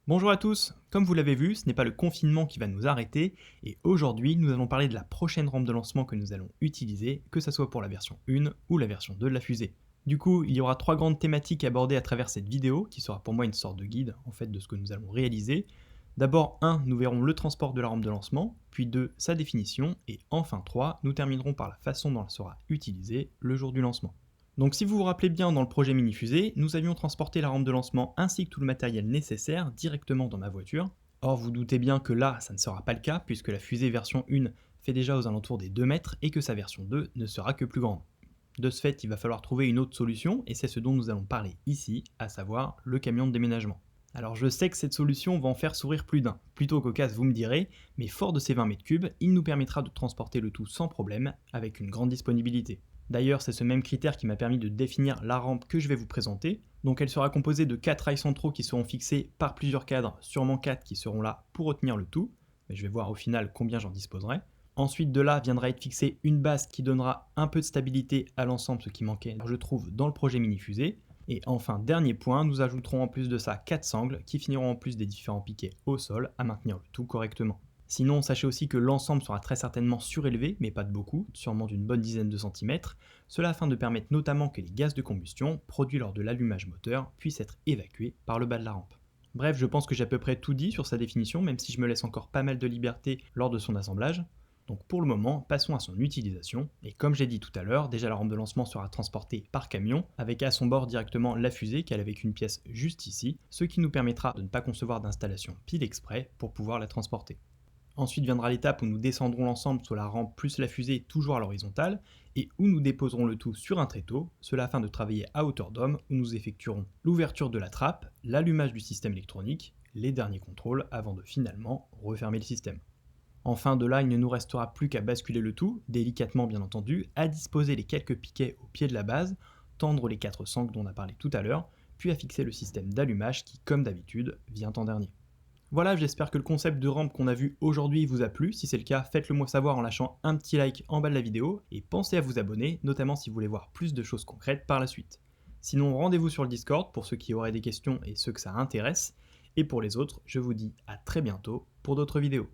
Bonjour à tous, comme vous l'avez vu, ce n'est pas le confinement qui va nous arrêter, et aujourd'hui nous allons parler de la prochaine rampe de lancement que nous allons utiliser, que ce soit pour la version 1 ou la version 2 de la fusée. Du coup, il y aura trois grandes thématiques abordées à travers cette vidéo, qui sera pour moi une sorte de guide en fait de ce que nous allons réaliser. D'abord 1, nous verrons le transport de la rampe de lancement, puis 2, sa définition, et enfin 3, nous terminerons par la façon dont elle sera utilisée le jour du lancement. Donc si vous vous rappelez bien dans le projet mini-fusée, nous avions transporté la rampe de lancement ainsi que tout le matériel nécessaire directement dans ma voiture. Or vous doutez bien que là, ça ne sera pas le cas puisque la fusée version 1 fait déjà aux alentours des 2 mètres et que sa version 2 ne sera que plus grande. De ce fait, il va falloir trouver une autre solution et c'est ce dont nous allons parler ici, à savoir le camion de déménagement. Alors je sais que cette solution va en faire sourire plus d'un. Plutôt cocasse, vous me direz, mais fort de ses 20 mètres cubes, il nous permettra de transporter le tout sans problème, avec une grande disponibilité. D'ailleurs, c'est ce même critère qui m'a permis de définir la rampe que je vais vous présenter. Donc elle sera composée de 4 rails centraux qui seront fixés par plusieurs cadres, sûrement 4 qui seront là pour retenir le tout, mais je vais voir au final combien j'en disposerai. Ensuite de là viendra être fixée une base qui donnera un peu de stabilité à l'ensemble, ce qui manquait, je trouve, dans le projet mini-fusée. Et enfin, dernier point, nous ajouterons en plus de ça 4 sangles qui finiront en plus des différents piquets au sol à maintenir le tout correctement. Sinon, sachez aussi que l'ensemble sera très certainement surélevé, mais pas de beaucoup, sûrement d'une bonne dizaine de centimètres, cela afin de permettre notamment que les gaz de combustion produits lors de l'allumage moteur puissent être évacués par le bas de la rampe. Bref, je pense que j'ai à peu près tout dit sur sa définition, même si je me laisse encore pas mal de liberté lors de son assemblage. Donc pour le moment, passons à son utilisation, et comme j'ai dit tout à l'heure, déjà la rampe de lancement sera transportée par camion, avec à son bord directement la fusée qu'elle avec une pièce juste ici, ce qui nous permettra de ne pas concevoir d'installation pile exprès pour pouvoir la transporter. Ensuite viendra l'étape où nous descendrons l'ensemble sur la rampe plus la fusée toujours à l'horizontale et où nous déposerons le tout sur un tréteau, cela afin de travailler à hauteur d'homme où nous effectuerons l'ouverture de la trappe, l'allumage du système électronique, les derniers contrôles avant de finalement refermer le système. Enfin de là il ne nous restera plus qu'à basculer le tout, délicatement bien entendu, à disposer les quelques piquets au pied de la base, tendre les 4 sangles dont on a parlé tout à l'heure, puis à fixer le système d'allumage qui, comme d'habitude, vient en dernier. Voilà, j'espère que le concept de rampe qu'on a vu aujourd'hui vous a plu. Si c'est le cas, faites-le moi savoir en lâchant un petit like en bas de la vidéo et pensez à vous abonner, notamment si vous voulez voir plus de choses concrètes par la suite. Sinon, rendez-vous sur le Discord pour ceux qui auraient des questions et ceux que ça intéresse. Et pour les autres, je vous dis à très bientôt pour d'autres vidéos.